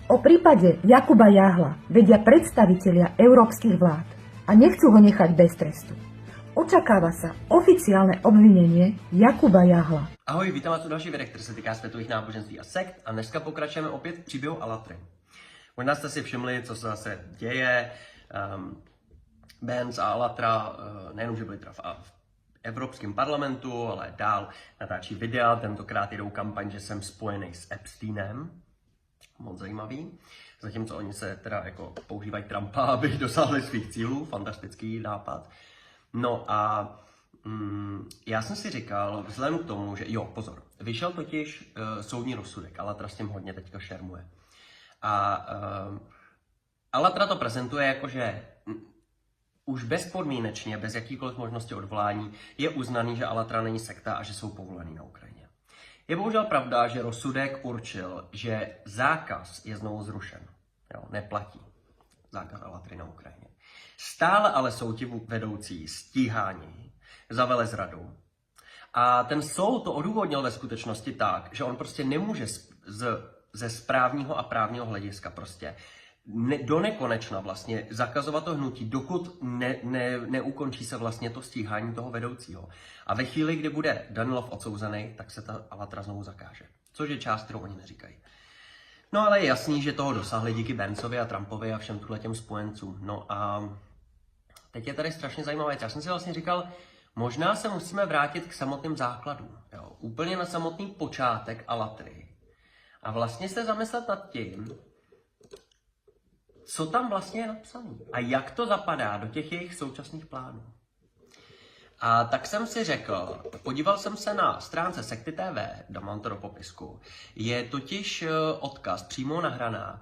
O prípade Jakuba Jáhla vedia predstavitelia európskych vlád a nechcú ho nechať bez trestu. Očakáva sa oficiálne obvinenie Jakuba Jáhla. Ahoj, vítám vás u další videa, který se týká světových náboženství a sekt a dneska pokračujeme opět v příběhu Alatry. Možná jste si všimli, co se zase děje. Benz a Alatra nejenom, že byli teda v Evropském parlamentu, ale dál natáčí videa, tentokrát jdou kampaň, že jsem spojený s Epsteinem. Moc zajímavý. Zatímco oni se teda jako používají Trumpa, aby dosáhli svých cílů. Fantastický nápad. No a já jsem si říkal, vzhledem k tomu, že jo, pozor, vyšel totiž soudní rozsudek, Alatra s tím hodně teďka šermuje. A Alatra to prezentuje jako, že už bezpodmínečně, bez jakýkoliv možnosti odvolání, je uznaný, že Alatra není sekta a že jsou povolený na Ukrajině. Je bohužel pravda, že rozsudek určil, že zákaz je znovu zrušen. Jo, neplatí zákaz Alatry na Ukrajině. Stále ale jsou ti vedoucí stíhání za velezradu. A ten soud to odůvodnil ve skutečnosti tak, že on prostě nemůže ze správního a právního hlediska prostě do nekonečna vlastně zakazovat to hnutí, dokud neukončí se vlastně to stíhání toho vedoucího. A ve chvíli, kdy bude Danilov odsouzený, tak se ta Alatra znovu zakáže. Což je část, kterou oni neříkají. No ale je jasný, že toho dosáhli díky Benzovi a Trumpovi a všem těm spojencům. No a teď je tady strašně zajímavá věc. Já jsem si vlastně říkal, možná se musíme vrátit k samotným základům. Jo? Úplně na samotný počátek Alatry. A vlastně se zamyslet nad tím, co tam vlastně je napsané a jak to zapadá do těch jejich současných plánů. A tak jsem si řekl, podíval jsem se na stránce Sekty TV, dám to do popisku, je totiž odkaz, přímo nahraná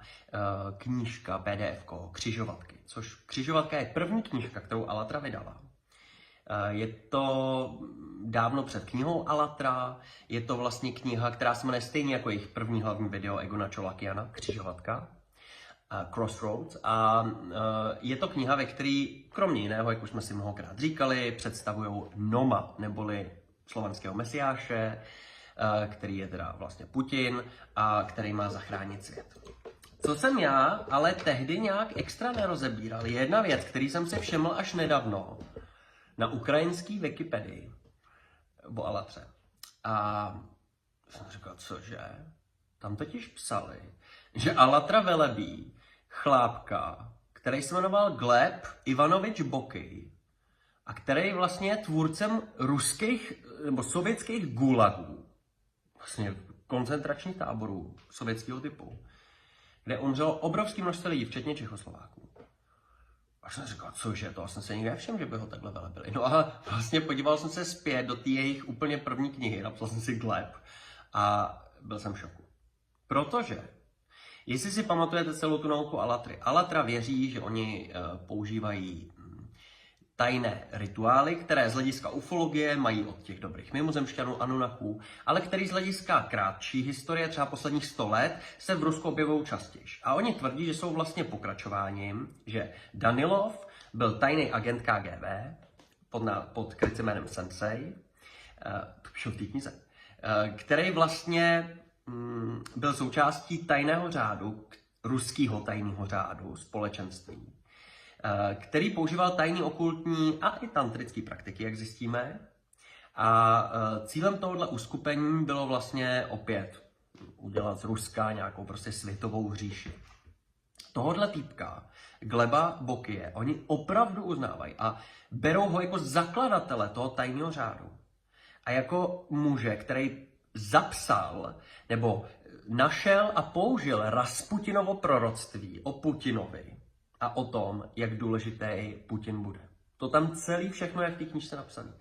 knížka, PDF, Křižovatky, což Křižovatka je první knížka, kterou Alatra vydala. Je to dávno před knihou Alatra, je to vlastně kniha, která se jmenuje stejně jako jejich první hlavní video Egona Čolakiana, Křižovatka. Crossroads a je to kniha, ve které kromě jiného, jak už jsme si mnohokrát říkali, představují Noma, neboli slovanského mesiáše, který je teda vlastně Putin a který má zachránit svět. Co jsem já ale tehdy nějak extra nerozebíral, je jedna věc, který jsem si všiml až nedávno na ukrajinský Wikipedii o Alatře. A jsem říkal, cože? Tam totiž psali, že Alatra velebí chlápka, který se jmenoval Gleb Ivanovič Bokij a který vlastně je tvůrcem ruských nebo sovětských gulagů, vlastně koncentračních táborů sovětského typu, kde umřelo obrovské množství lidí, včetně Čechoslováků. A jsem říkal, cože, to jsem se nikdy nevšiml, že by ho takhle velebili. No a vlastně podíval jsem se zpět do té jejich úplně první knihy, napsal jsem si Gleb a byl jsem v šoku. Protože, jestli si pamatujete celou tu nauku Alatry, Alatra věří, že oni používají tajné rituály, které z hlediska ufologie mají od těch dobrých mimozemšťanů, Anunnaků, ale který z hlediska krátší historie, třeba posledních 100 let, se v Rusku objevují častěji. A oni tvrdí, že jsou vlastně pokračováním, že Danilov byl tajný agent KGB pod krycím jménem Sensei, to píšu v té knize, který vlastně byl součástí tajného řádu, ruského tajného řádu, společenství, který používal tajný okultní a i tantrické praktiky, jak zjistíme. A cílem tohohle uskupení bylo vlastně opět udělat z Ruska nějakou prostě světovou říši. Tohodle týpka, Gleba Bokije, oni opravdu uznávají a berou ho jako zakladatele toho tajného řádu. A jako muže, který zapsal nebo našel a použil Rasputinovo proroctví o Putinovi a o tom, jak důležitý Putin bude. To tam celý všechno je v té knížce napsané.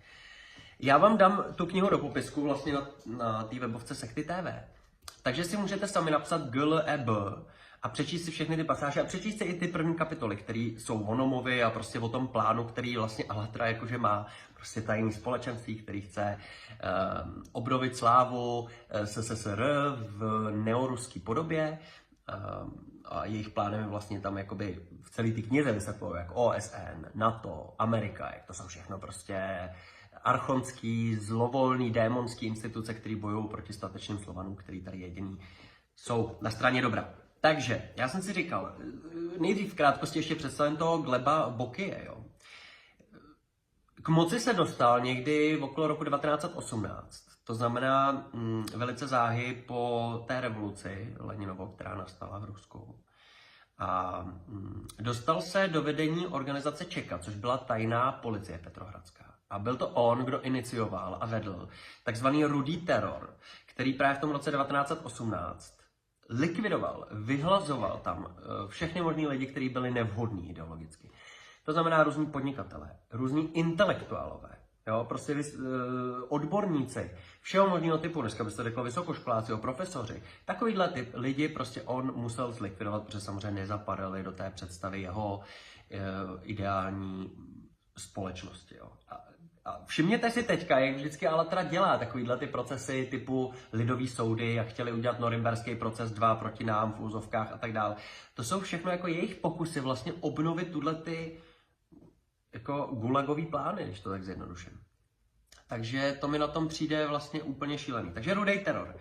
Já vám dám tu knihu do popisku vlastně na té webovce Sekty TV. Takže si můžete sami napsat GLEB a přečíst si všechny ty pasáže a přečíst si i ty první kapitoly, které jsou o Nomovi a prostě o tom plánu, který vlastně Alatra jakože má prostě tajný společenství, který chce obnovit slávu SSSR v neoruské podobě. A jejich plánem je vlastně tam jakoby v celé ty knize vysvětlují, jak OSN, NATO, Amerika, jak to jsou všechno prostě archonský, zlovolný, démonský instituce, které bojují proti statečným Slovanům, který tady jediný jsou na straně dobra. Takže, já jsem si říkal, nejdřív v krátkosti ještě představím toho Gleba Bokyje, jo. K moci se dostal někdy okolo roku 1918. To znamená velice záhy po té revoluci Leninovou, která nastala v Rusku. A dostal se do vedení organizace Čeka, což byla tajná policie petrohradská. A byl to on, kdo inicioval a vedl takzvaný Rudý teror, který právě v tom roce 1918 likvidoval, vyhlazoval tam všechny možný lidi, kteří byli nevhodní ideologicky. To znamená různí podnikatelé, různí intelektuálové, jo, prostě odborníci, všeho možného typu, dneska byste řekl vysokoškoláci, profesoři. Takovýhle typ lidi prostě on musel zlikvidovat, protože samozřejmě nezapadali do té představy jeho ideální společnosti. Jo. A všimněte si teďka, jak vždycky ale teda dělá takovýhle ty procesy typu lidový soudy, jak chtěli udělat norimberský proces 2 proti nám v úzovkách a tak dále. To jsou všechno jako jejich pokusy vlastně obnovit tuhle ty jako gulagový plány, když to tak zjednoduším. Takže to mi na tom přijde vlastně úplně šílený. Takže Rudý teror.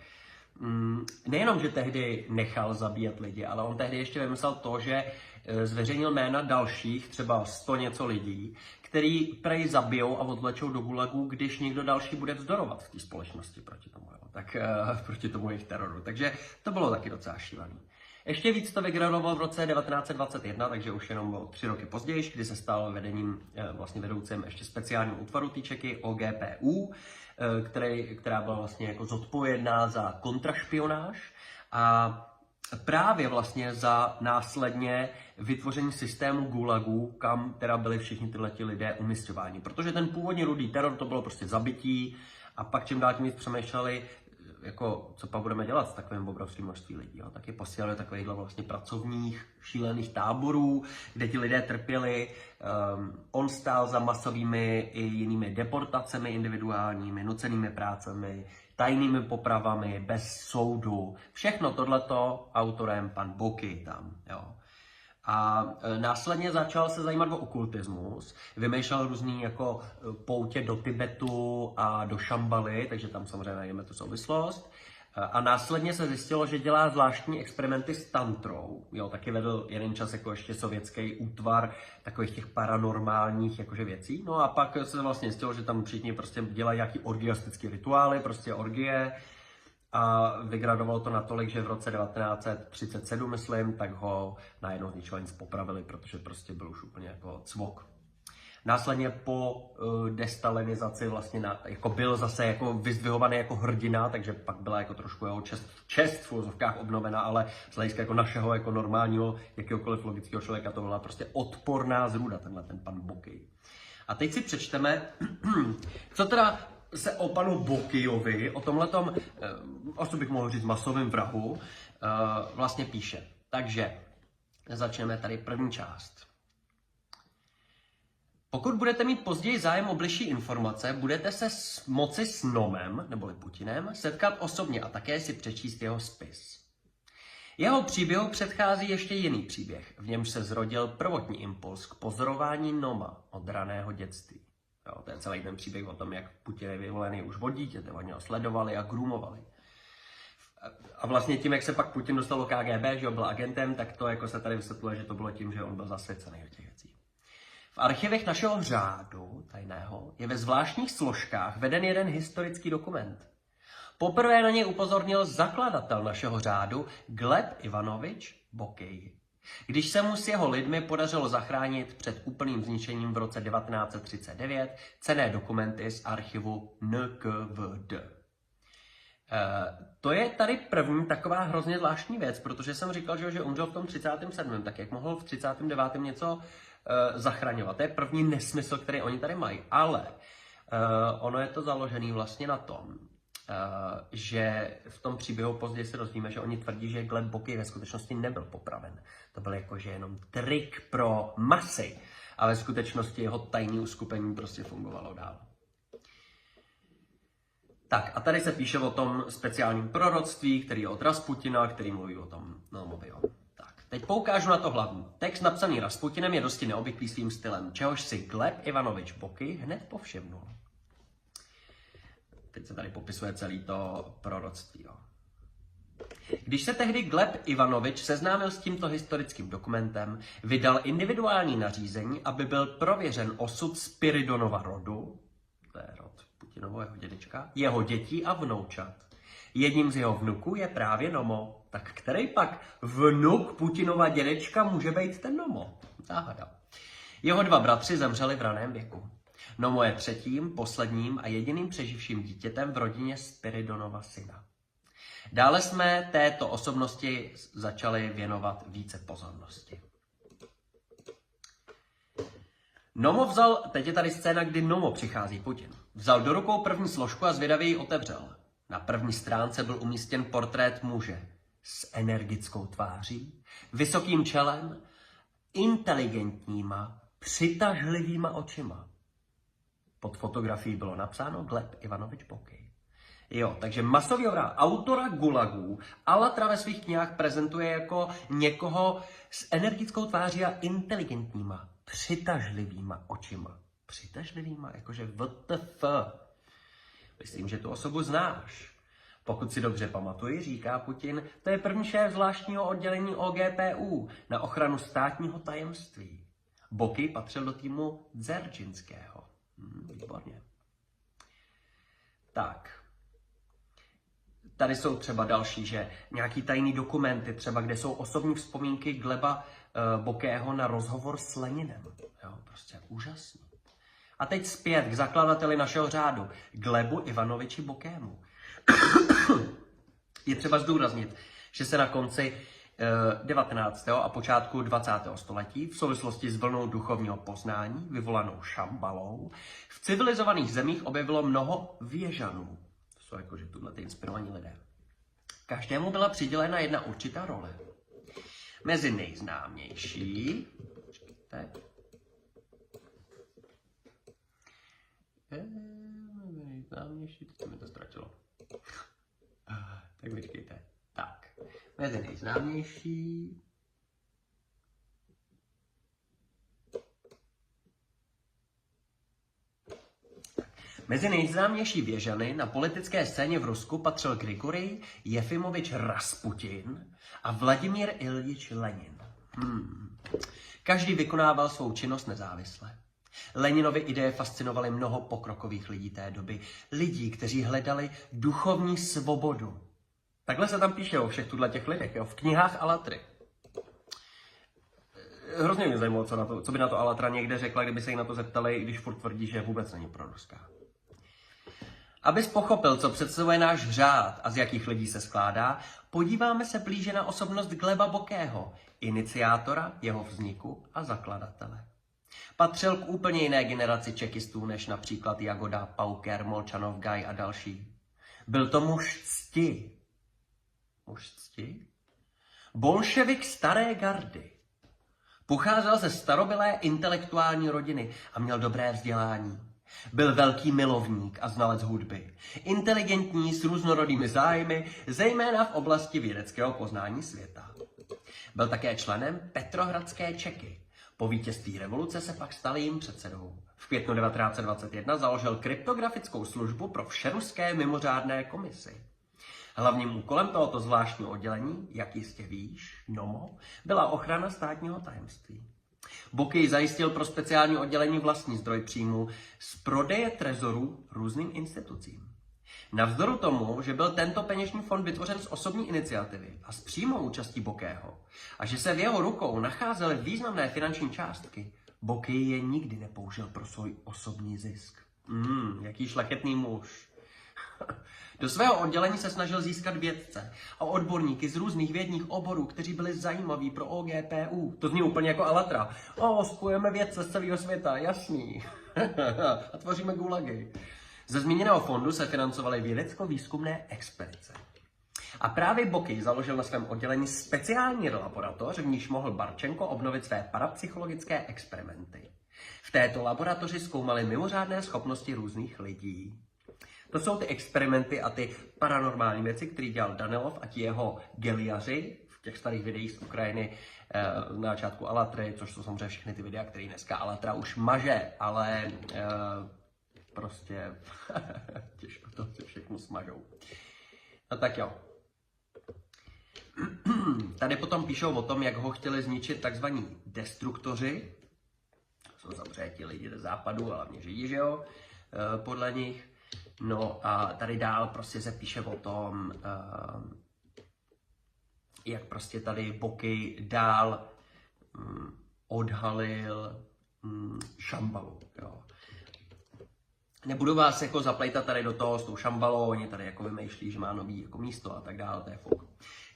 Nejenom, že tehdy nechal zabíjet lidi, ale on tehdy ještě vymyslel to, že zveřejnil jména dalších, třeba 100 něco lidí, který prej zabijou a odvlečou do gulagu, když někdo další bude vzdorovat v té společnosti proti tomu, jo. Tak proti tomu jejich teroru. Takže to bylo taky docela šílený. Ještě víc to vygradoval v roce 1921, takže už jenom o 3 roky později, kdy se stal vlastně vedoucím ještě speciálního útvaru té Čeky OGPU, která byla vlastně jako zodpovědná za kontrašpionáž a právě vlastně za následně vytvoření systému gulagů, kam teda byli všichni tyhleti lidé umisťováni. Protože ten původní Rudý teror to bylo prostě zabití a pak čím dál tím víc přemýšleli, jako, co pak budeme dělat s takovým obrovským množství lidí. Jo? Taky posílali do takovýchhle vlastně pracovních šílených táborů, kde ti lidé trpěli. On stál za masovými i jinými deportacemi individuálními, nucenými prácemi, tajnými popravami, bez soudu. Všechno tohleto autorem pan Boky tam. Jo? A následně začal se zajímat o okultismus, vymýšlel různý jako poutě do Tibetu a do Šambaly, takže tam samozřejmě najdeme tu souvislost. A následně se zjistilo, že dělá zvláštní experimenty s tantrou. Jo, taky vedl jeden čas jako ještě sovětský útvar takových těch paranormálních jakože věcí. No a pak se vlastně zjistilo, že tam všichni prostě dělají nějaký orgiastický rituály, prostě orgie. A vygradovalo to natolik, že v roce 1937, myslím, tak ho najednou z nic popravili, protože prostě byl už úplně jako cvok. Následně po destalinizaci vlastně jako byl zase jako vyzdvihovaný jako hrdina, takže pak byla jako trošku jeho čest v úzovkách obnovena, ale z hlediska jako našeho jako normálního jakéhokoliv logického člověka to byla prostě odporná zrůda, tenhle ten pan Boky. A teď si přečteme, co teda se o panu Bokyjovi, o tomhletom, co bych mohl říct masovém vrahu, vlastně píše. Takže začneme tady první část. Pokud budete mít později zájem o bližší informace, budete se moci s Nomem, neboli Putinem, setkat osobně a také si přečíst jeho spis. Jeho příběhu předchází ještě jiný příběh, v němž se zrodil prvotní impuls k pozorování Noma od raného dětství. Jo, to je celý ten příběh o tom, jak Putin je vyvolený už od dítěte, oni ho sledovali a groomovali. A vlastně tím, jak se pak Putin dostal do KGB, že byl agentem, tak to jako se tady vysvětluje, že to bylo tím, že on byl zasvěcený do těch věcí. V archivech našeho řádu tajného je ve zvláštních složkách veden jeden historický dokument. Poprvé na něj upozornil zakladatel našeho řádu Gleb Ivanovič Bokyj, když se mu s jeho lidmi podařilo zachránit před úplným zničením v roce 1939 cenné dokumenty z archivu NKVD. To je tady první taková hrozně zvláštní věc, protože jsem říkal, že umřel v tom 37. tak jak mohl v 39. něco zachraňovat. To je první nesmysl, který oni tady mají. Ale ono je to založené vlastně na tom, že v tom příběhu později se dozvíme, že oni tvrdí, že Gleb Bokyj ve skutečnosti nebyl popraven. To byl jakože jenom trik pro masy. A ve skutečnosti jeho tajné uskupení prostě fungovalo dál. Tak a tady se píše o tom speciálním proroctví, který je od Rasputina, který mluví o tom Nomovi. Tak, teď poukážu na to hlavní. Text napsaný Rasputinem je dosti neobvyklý svým stylem, čehož si Gleb Ivanovič Bokyj hned povšimnul. Teď se tady popisuje celý to proroctví. Jo. Když se tehdy Gleb Ivanovič seznámil s tímto historickým dokumentem, vydal individuální nařízení, aby byl prověřen osud Spiridonova rodu, to je rod Putinového dědečka, jeho dětí a vnoučat. Jedním z jeho vnuků je právě Nomo. Tak který pak vnuk Putinova dědečka může být ten Nomo? Záhada. Jeho dva bratři zemřeli v raném věku. Nomo je třetím, posledním a jediným přeživším dítětem v rodině Spiridonova syna. Dále jsme této osobnosti začali věnovat více pozornosti. Nomo vzal, teď je tady scéna, kdy Nomo přichází Putin. Vzal do rukou první složku a zvědavě ji otevřel. Na první stránce byl umístěn portrét muže s energickou tváří, vysokým čelem, inteligentníma, přitažlivýma očima. Pod fotografií bylo napsáno Gleb Ivanovič Bokej. Jo, takže masový obraz autora Gulagů Alatra ve svých knihách prezentuje jako někoho s energickou tváří a inteligentníma, přitažlivýma očima. Přitažlivýma, jakože WTF. Myslím, že tu osobu znáš. Pokud si dobře pamatuji, říká Putin, to je první šéf zvláštního oddělení OGPU na ochranu státního tajemství. Bokej patřil do týmu Dzeržinského. Výborně. Tak. Tady jsou třeba další, že nějaký tajný dokumenty, třeba kde jsou osobní vzpomínky Gleba Bokého na rozhovor s Leninem. Jo, prostě úžasný. A teď zpět k zakladateli našeho řádu, Glebu Ivanoviči Bokému. Je třeba zdůraznit, že se na konci 19. a počátku 20. století v souvislosti s vlnou duchovního poznání, vyvolanou Šambalou, v civilizovaných zemích objevilo mnoho věžanů. To jsou jakože tuhle ty inspirovaní lidé. Každému byla přidělena jedna určitá role. Mezi nejznámější... Nejznámější, teď se mi to ztratilo. Tak vyčkejte. Tak, mezi nejznámější... Mezi nejznámější věžany na politické scéně v Rusku patřil Grigorij Jefimovič Rasputin a Vladimír Iljič Lenin. Každý vykonával svou činnost nezávisle. Leninovy ideje fascinovaly mnoho pokrokových lidí té doby. Lidí, kteří hledali duchovní svobodu. Takhle se tam píše o všech těch lidech, jo, v knihách Alatry. Hrozně mě zajímalo, co by na to Alatra někde řekla, kdyby se jí na to zeptali, když furt tvrdí, že vůbec není proruská. Abys pochopil, co představuje náš řád a z jakých lidí se skládá, podíváme se blíže na osobnost Gleba Bokého, iniciátora jeho vzniku a zakladatele. Patřil k úplně jiné generaci čekistů, než například Jagoda, Pauker, Molčanov, Gaj a další. Byl to muž cti. Muž cti? Bolševik staré gardy. Pocházel ze starobylé intelektuální rodiny a měl dobré vzdělání. Byl velký milovník a znalec hudby. Inteligentní s různorodými zájmy, zejména v oblasti vědeckého poznání světa. Byl také členem Petrohradské Čeky. Po vítězství revoluce se pak stal jejím předsedou. V květnu 1921 založil kryptografickou službu pro všeruské mimořádné komisi. Hlavním úkolem tohoto zvláštního oddělení, jak jistě víš, NOMO, byla ochrana státního tajemství. Bokej zajistil pro speciální oddělení vlastní zdroj příjmu z prodeje trezorů různým institucím. Navzdory tomu, že byl tento peněžní fond vytvořen z osobní iniciativy a s přímou účastí Bokého a že se v jeho rukou nacházely významné finanční částky, Bokej je nikdy nepoužil pro svůj osobní zisk. Jaký šlachetný muž. Do svého oddělení se snažil získat vědce a odborníky z různých vědních oborů, kteří byli zajímaví pro OGPU. To zní úplně jako Alatra. Spojujeme vědce z celého světa, jasný. A tvoříme gulagy. Ze zmíněného fondu se financovaly vědecko-výzkumné expedice. A právě Bokej založil na svém oddělení speciální laboratoř, v níž mohl Barčenko obnovit své parapsychologické experimenty. V této laboratoři zkoumali mimořádné schopnosti různých lidí. To jsou ty experimenty a ty paranormální věci, které dělal Danilov a ti jeho geliaři v těch starých videích z Ukrajiny na začátku Alatry, což jsou samozřejmě všechny ty videa, které dneska Alatra už maže, ale prostě těžko to si všechno smažou. No tak jo. Tady potom píšou o tom, jak ho chtěli zničit takzvaní destruktoři. Jsou samozřejmě ti lidi ze západu, hlavně Židi, že jo, podle nich. No a tady dál prostě se píše o tom, jak prostě tady Bokej dál odhalil Šambalu, jo. Nebudu vás jako zaplejtat tady do toho s tou Šambalou, oni tady jako vymýšlí, že má nový jako místo a tak dále, to je fuk.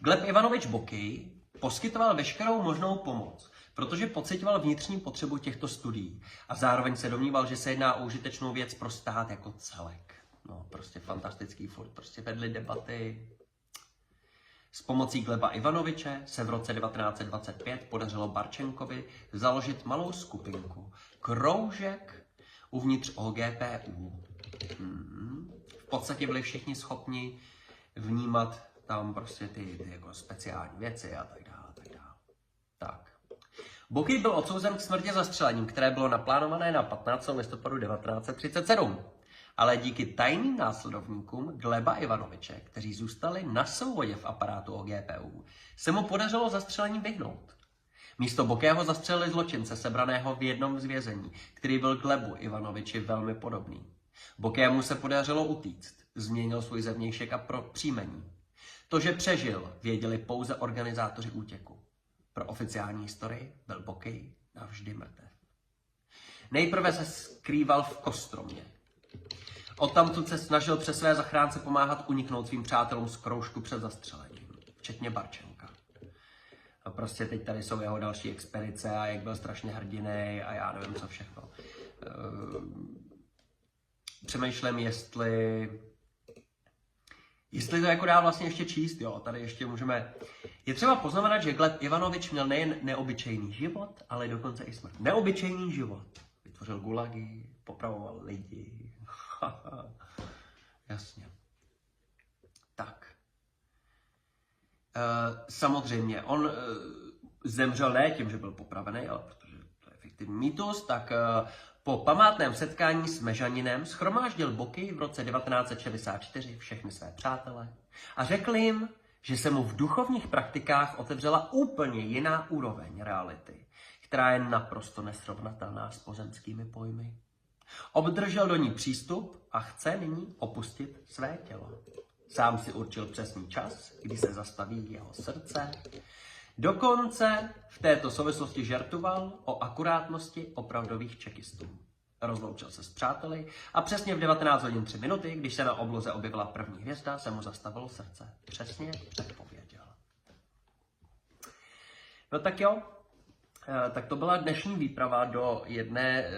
Gleb Ivanovič Bokej poskytoval veškerou možnou pomoc, protože pociťoval vnitřní potřebu těchto studií a zároveň se domníval, že se jedná o užitečnou věc pro stát jako celek. No, prostě fantastický furt, prostě vedli debaty. S pomocí Gleba Ivanoviče se v roce 1925 podařilo Barčenkovi založit malou skupinku, kroužek uvnitř OGPU. V podstatě byli všichni schopni vnímat tam prostě ty jako speciální věci a tak dále, tak dále. Tak. Bokej byl odsouzen k smrti zastřelením, které bylo naplánované na 15. listopadu 1937. Ale díky tajným následovníkům Gleba Ivanoviče, kteří zůstali na svobodě v aparátu OGPU, se mu podařilo zastřelení vyhnout. Místo Bokého zastřelili zločince sebraného v jednom z vězení, který byl Glebu Ivanoviči velmi podobný. Bokému se podařilo utíct, změnil svůj zevnějšek a pro příjmení. To, že přežil, věděli pouze organizátoři útěku. Pro oficiální historii byl Bokej navždy mrtev. Nejprve se skrýval v Kostromě. Odtamtud se snažil přes své zachránce pomáhat uniknout svým přátelům z kroužku před zastřelením, včetně Barčenka. A prostě teď tady jsou jeho další expedice a jak byl strašně hrdinej a já nevím co všechno. Přemýšlím, jestli to jako dá vlastně ještě číst, jo, tady ještě můžeme. Je třeba poznamenat, že Gleb Ivanovič měl nejen neobyčejný život, ale dokonce i smrt. Neobyčejný život. Vytvořil gulagy, popravoval lidi. Jasně. Tak. Samozřejmě, on zemřel ne tím, že byl popravený, ale protože to je fiktivní mýtus, tak po památném setkání s Mežaninem shromáždil Bokej v roce 1964 všechny své přátele a řekl jim, že se mu v duchovních praktikách otevřela úplně jiná úroveň reality, která je naprosto nesrovnatelná s pozemskými pojmy. Obdržel do ní přístup a chce nyní opustit své tělo. Sám si určil přesný čas, kdy se zastaví jeho srdce. Dokonce v této souvislosti žertoval o akurátnosti opravdových čekistů. Rozloučil se s přáteli a přesně v 19 hodin 3 minuty, když se na obloze objevila první hvězda, se mu zastavilo srdce. Přesně předpověděl. No tak jo, tak to byla dnešní výprava do jedné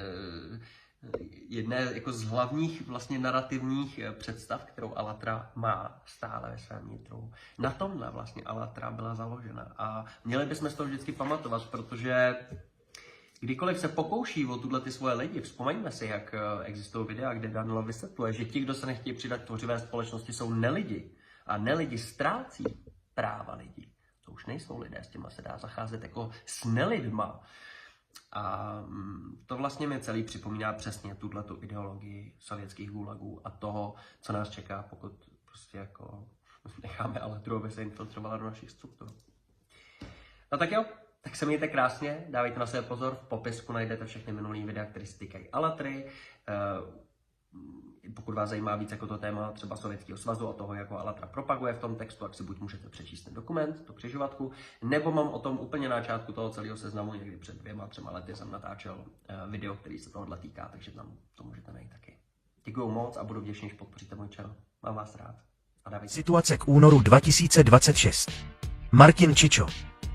jako z hlavních vlastně narrativních představ, kterou Alatra má stále ve svém nitru. Na tomhle vlastně Alatra byla založena a měli bychom z toho vždycky pamatovat, protože kdykoliv se pokouší o tuhle ty svoje lidi, vzpomeňme si, jak existují videa, kde Danilo vysvětluje, že ti, kdo se nechtějí přidat k tvořivé společnosti, jsou nelidi a nelidi ztrácí práva lidí. To už nejsou lidé, s těma se dá zacházet jako s nelidma. A to vlastně mi celý připomíná přesně tuto ideologii sovětských gulagů a toho, co nás čeká, pokud prostě jako necháme Alatru, aby se infiltrovala do našich struktur. No tak jo, tak se mějte krásně, dávejte na sebe pozor, v popisku najdete všechny minulý videa, které se týkají Alatry. Pokud vás zajímá víc jako to téma třeba Sovětského svazu a toho, jak ho Alatra propaguje v tom textu, tak si buď můžete přečíst ten dokument, tu křižovatku, nebo mám o tom úplně na začátku toho celého seznamu, někdy před 2-3 lety jsem natáčel video, který se tohohle týká, takže tam to můžete najít taky. Děkuju moc a budu vděčný, že podpoříte můj channel. Mám vás rád. A dávejte. Situace k únoru 2026. Martin Čičo,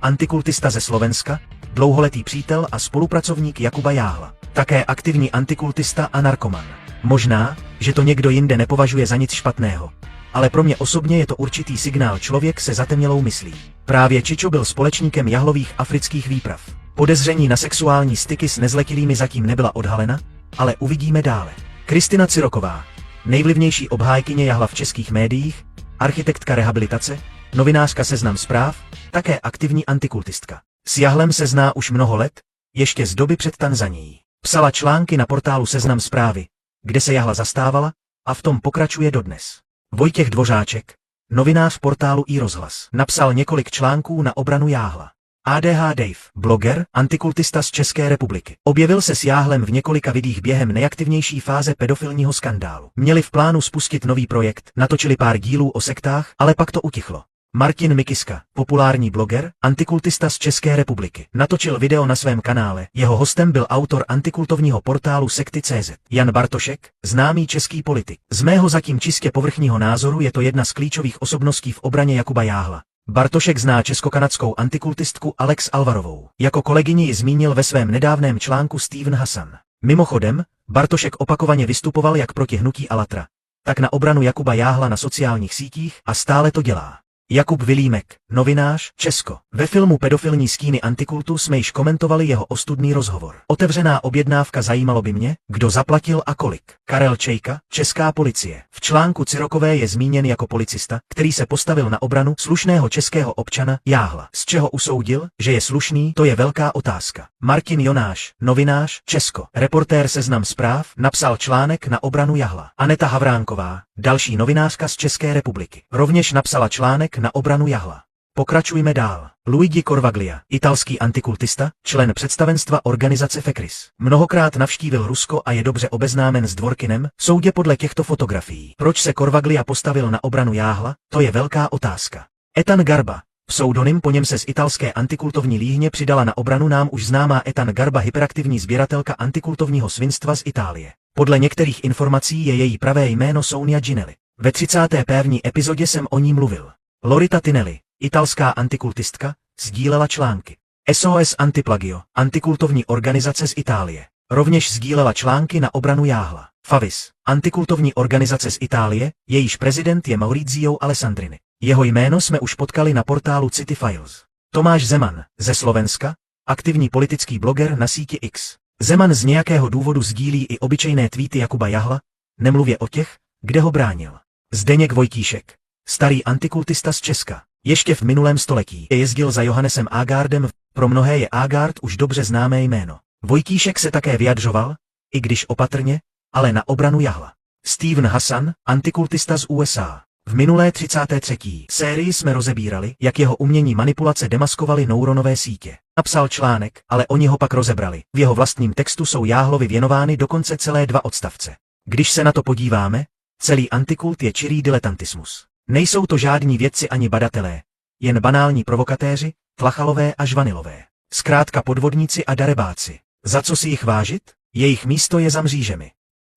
antikultista ze Slovenska, dlouholetý přítel a spolupracovník Jakuba Jáhla, také aktivní antikultista a narkoman. Možná, že to někdo jinde nepovažuje za nic špatného. Ale pro mě osobně je to určitý signál, člověk se zatemnělou myslí. Právě Čičo byl společníkem Jahlových afrických výprav. Podezření na sexuální styky s nezletilými zatím nebyla odhalena, ale uvidíme dále. Kristina Ciroková, nejvlivnější obhájkyně Jahla v českých médiích, architektka rehabilitace, novinářka Seznam Zpráv, také aktivní antikultistka. S Jahlem se zná už mnoho let, ještě z doby před Tanzanií. Psala články na portálu Seznam Zprávy, kde se Jahla zastávala, a v tom pokračuje dodnes. Vojtěch Dvořáček, novinář portálu iRozhlas, napsal několik článků na obranu Jáhla. ADH Dave, bloger, antikultista z České republiky. Objevil se s Jáhlem v několika videích během nejaktivnější fáze pedofilního skandálu. Měli v plánu spustit nový projekt, natočili pár dílů o sektách, ale pak to utichlo. Martin Mikiska, populární bloger, antikultista z České republiky, natočil video na svém kanále. Jeho hostem byl autor antikultovního portálu Sekty.cz, Jan Bartošek, známý český politik. Z mého zatím čistě povrchního názoru je to jedna z klíčových osobností v obraně Jakuba Jáhla. Bartošek zná česko-kanadskou antikultistku Alex Alvarovou. Jako kolegyni ji zmínil ve svém nedávném článku Steven Hassan. Mimochodem, Bartošek opakovaně vystupoval jak proti hnutí Alatra, tak na obranu Jakuba Jáhla na sociálních sítích a stále to dělá. Jakub Vilímek, novinář, Česko. Ve filmu Pedofilní stíny antikultu jsme již komentovali jeho ostudný rozhovor. Otevřená objednávka, zajímalo by mě, kdo zaplatil a kolik. Karel Čejka, česká policie. V článku Cirokové je zmíněn jako policista, který se postavil na obranu slušného českého občana Jáhla. Z čeho usoudil, že je slušný, to je velká otázka. Martin Jonáš, novinář, Česko. Reportér Seznam Zpráv, napsal článek na obranu Jáhla. Aneta Havránková, další novinářka z České republiky, rovněž napsala článek na obranu Jáhla. Pokračujme dál. Luigi Corvaglia, italský antikultista, člen představenstva organizace Fekris. Mnohokrát navštívil Rusko a je dobře obeznámen s Dvorkinem, soudě podle těchto fotografií. Proč se Corvaglia postavil na obranu Jáhla, to je velká otázka. Ethan Garba, pseudonym, po něm se z italské antikultovní líhně přidala na obranu nám už známá Ethan Garba, hyperaktivní sběratelka antikultovního svinstva z Itálie. Podle některých informací je její pravé jméno Sonia Ginelli. Ve 31. epizodě jsem o ní mluvil. Lorita Tinelli, italská antikultistka, sdílela články. SOS Antiplagio, antikultovní organizace z Itálie, rovněž sdílela články na obranu Jáhla. Favis, antikultovní organizace z Itálie, jejíž prezident je Maurizio Alessandrini. Jeho jméno jsme už potkali na portálu City Files. Tomáš Zeman, ze Slovenska, aktivní politický bloger na síti X. Zeman z nějakého důvodu sdílí i obyčejné tweety Jakuba Jáhla, nemluvě o těch, kde ho bránil. Zdeněk Vojtíšek, starý antikultista z Česka. Ještě v minulém století jezdil za Johannesem Agardem, pro mnohé je Agard už dobře známé jméno. Vojtíšek se také vyjadřoval, i když opatrně, ale na obranu Jáhla. Steven Hassan, antikultista z USA. V minulé 33. sérii jsme rozebírali, jak jeho umění manipulace demaskovaly neuronové sítě. Napsal článek, ale oni ho pak rozebrali. V jeho vlastním textu jsou Jáhlovi věnovány dokonce celé 2 odstavce. Když se na to podíváme, celý antikult je čirý diletantismus. Nejsou to žádní vědci ani badatelé, jen banální provokatéři, tlachalové a žvanilové. Zkrátka podvodníci a darebáci. Za co si jich vážit? Jejich místo je za mřížemi.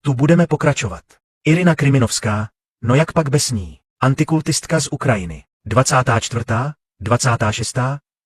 Tu budeme pokračovat. Irina Kriminovská, no jak pak bez ní? Antikultistka z Ukrajiny. 24., 26.,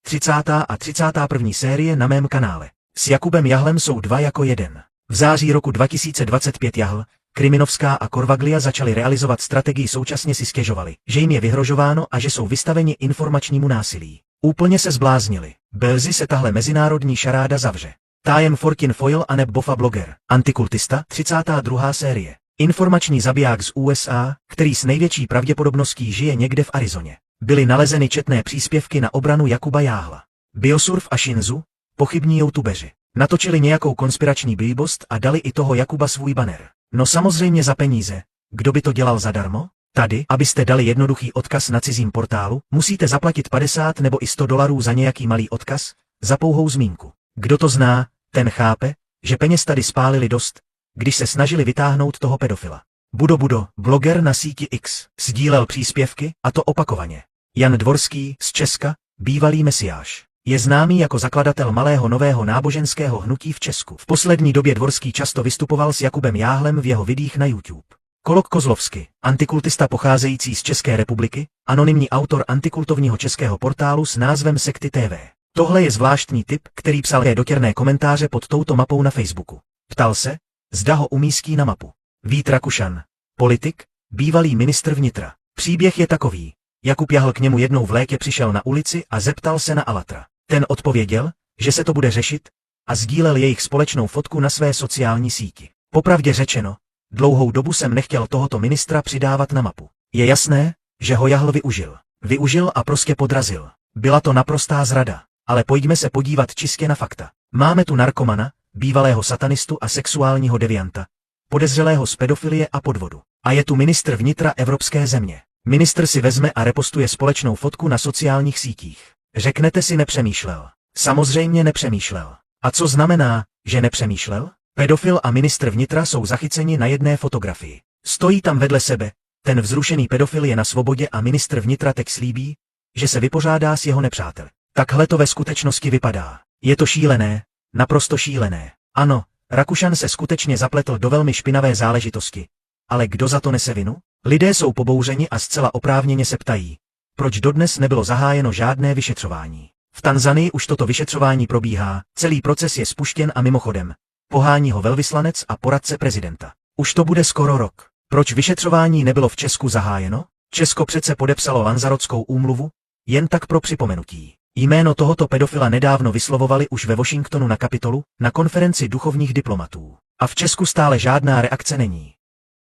30. a 31. série na mém kanále. S Jakubem Jáhlem jsou 2 jako 1. V září roku 2025 Jáhl, Kriminovská a Corvaglia začali realizovat strategii, současně si stěžovali, že jim je vyhrožováno a že jsou vystaveni informačnímu násilí. Úplně se zbláznili. Belzi se tahle mezinárodní šaráda zavře. Tájem Fortin Foil a neb Bofa bloger. Antikultista, 32. série. Informační zabiják z USA, který s největší pravděpodobností žije někde v Arizoně. Byly nalezeny četné příspěvky na obranu Jakuba Jáhla. Biosurf a Shinzu, pochybní youtubeři, natočili nějakou konspirační blíbost a dali i toho Jakuba svůj banner. No samozřejmě za peníze. Kdo by to dělal zadarmo? Tady, abyste dali jednoduchý odkaz na cizím portálu, musíte zaplatit 50 nebo i $100 za nějaký malý odkaz, za pouhou zmínku. Kdo to zná, ten chápe, že peněz tady spálili dost, když se snažili vytáhnout toho pedofila. Budo, bloger na síti X, sdílel příspěvky, a to opakovaně. Jan Dvorský, z Česka, bývalý mesiáš. Je známý jako zakladatel malého nového náboženského hnutí v Česku. V poslední době Dvorský často vystupoval s Jakubem Jáhlem v jeho videích na YouTube. Kolok Kozlovsky, antikultista pocházející z České republiky, anonymní autor antikultovního českého portálu s názvem Sekty TV. Tohle je zvláštní typ, který psal dotěrné komentáře pod touto mapou na Facebooku. Ptal se, zda ho umístí na mapu. Vít Rakušan, politik, bývalý ministr vnitra. Příběh je takový. Jakub Jáhl k němu jednou v létě přišel na ulici a zeptal se na Alatra. Ten odpověděl, že se to bude řešit, a sdílel jejich společnou fotku na své sociální síti. Popravdě řečeno, dlouhou dobu jsem nechtěl tohoto ministra přidávat na mapu. Je jasné, že ho Jáhl využil. Využil a prostě podrazil. Byla to naprostá zrada. Ale pojďme se podívat čistě na fakta. Máme tu narkomana, bývalého satanistu a sexuálního devianta, podezřelého z pedofilie a podvodu. A je tu ministr vnitra evropské země. Ministr si vezme a repostuje společnou fotku na sociálních sítích. Řeknete si nepřemýšlel. Samozřejmě nepřemýšlel. A co znamená, že nepřemýšlel? Pedofil a ministr vnitra jsou zachyceni na jedné fotografii. Stojí tam vedle sebe, ten vzrušený pedofil je na svobodě a ministr vnitra teď slíbí, že se vypořádá s jeho nepřáteli. Takhle to ve skutečnosti vypadá. Je to šílené, naprosto šílené. Ano, Rakušan se skutečně zapletl do velmi špinavé záležitosti. Ale kdo za to nese vinu? Lidé jsou pobouřeni a zcela oprávněně se ptají, proč dodnes nebylo zahájeno žádné vyšetřování. V Tanzanii už toto vyšetřování probíhá, celý proces je spuštěn a mimochodem, pohání ho velvyslanec a poradce prezidenta. Už to bude skoro rok. Proč vyšetřování nebylo v Česku zahájeno? Česko přece podepsalo Lanzarotskou úmluvu, jen tak pro připomenutí. Jméno tohoto pedofila nedávno vyslovovali už ve Washingtonu na Kapitolu, na konferenci duchovních diplomatů. A v Česku stále žádná reakce není.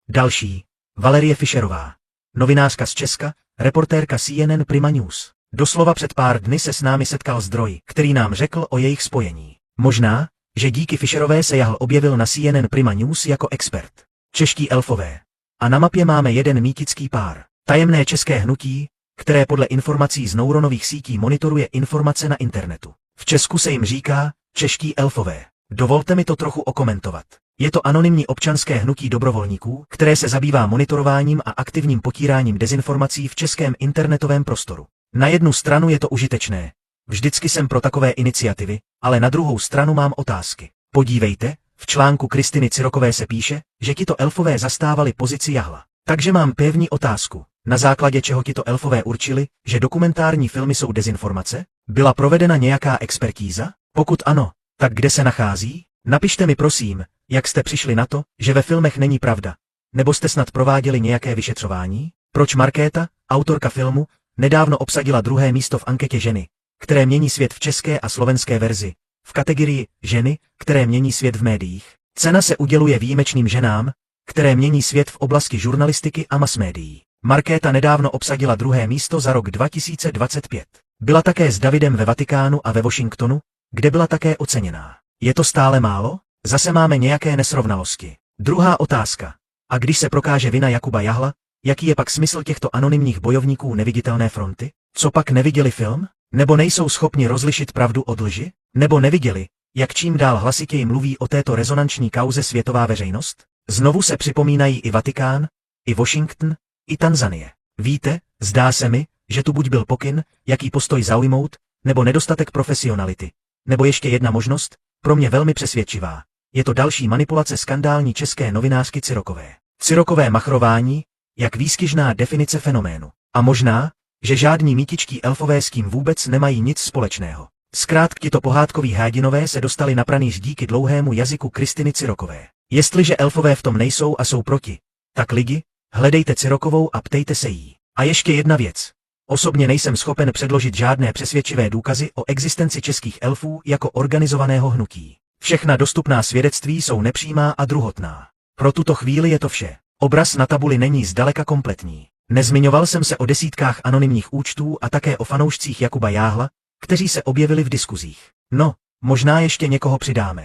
Další. Valerie Fischerová. Novinářka z Česka, reportérka CNN Prima News. Doslova před pár dny se s námi setkal zdroj, který nám řekl o jejich spojení. Možná, že díky Fischerové se Jahl objevil na CNN Prima News jako expert. Čeští elfové. A na mapě máme jeden mýtický pár. Tajemné české hnutí, které podle informací z neuronových sítí monitoruje informace na internetu. V Česku se jim říká čeští elfové. Dovolte mi to trochu okomentovat. Je to anonymní občanské hnutí dobrovolníků, které se zabývá monitorováním a aktivním potíráním dezinformací v českém internetovém prostoru. Na jednu stranu je to užitečné. Vždycky jsem pro takové iniciativy, ale na druhou stranu mám otázky. Podívejte, v článku Kristiny Cyrokové se píše, že tito elfové zastávali pozici Jahla. Takže mám pevní otázku. Na základě čeho tito elfové určili, že dokumentární filmy jsou dezinformace? Byla provedena nějaká expertíza? Pokud ano, tak kde se nachází? Napište mi prosím, jak jste přišli na to, že ve filmech není pravda. Nebo jste snad prováděli nějaké vyšetřování? Proč Markéta, autorka filmu, nedávno obsadila 2. místo v anketě ženy, které mění svět v české a slovenské verzi, v kategorii ženy, které mění svět v médiích? Cena se uděluje výjimečným ženám, které mění svět v oblasti žurnalistiky a masmédií. Markéta nedávno obsadila 2. místo za rok 2025. Byla také s Davidem ve Vatikánu a ve Washingtonu, kde byla také oceněná. Je to stále málo? Zase máme nějaké nesrovnalosti. Druhá otázka. A když se prokáže vina Jakuba Jahla, jaký je pak smysl těchto anonymních bojovníků neviditelné fronty? Co pak neviděli film? Nebo nejsou schopni rozlišit pravdu od lži? Nebo neviděli, jak čím dál hlasitěji mluví o této rezonanční kauze světová veřejnost? Znovu se připomínají i Vatikán, i Washington, i Tanzanie. Víte, zdá se mi, že tu buď byl pokyn, jaký postoj zaujmout, nebo nedostatek profesionality. Nebo ještě jedna možnost, pro mě velmi přesvědčivá. Je to další manipulace skandální české novinářky Cyrokové. Cyrokové machrování, jak výstižná definice fenoménu. A možná, že žádní mýtičtí elfové s tím vůbec nemají nic společného. Zkrátka tito pohádkoví hádinové se dostali na pranýř díky dlouhému jazyku Kristiny Cyrokové. Jestliže elfové v tom nejsou a jsou proti, tak lidi, hledejte Cyrokovou a ptejte se jí. A ještě jedna věc. Osobně nejsem schopen předložit žádné přesvědčivé důkazy o existenci českých elfů jako organizovaného hnutí. Všechna dostupná svědectví jsou nepřímá a druhotná. Pro tuto chvíli je to vše. Obraz na tabuli není zdaleka kompletní. Nezmiňoval jsem se o desítkách anonymních účtů a také o fanoušcích Jakuba Jáhla, kteří se objevili v diskuzích. No, možná ještě někoho přidáme.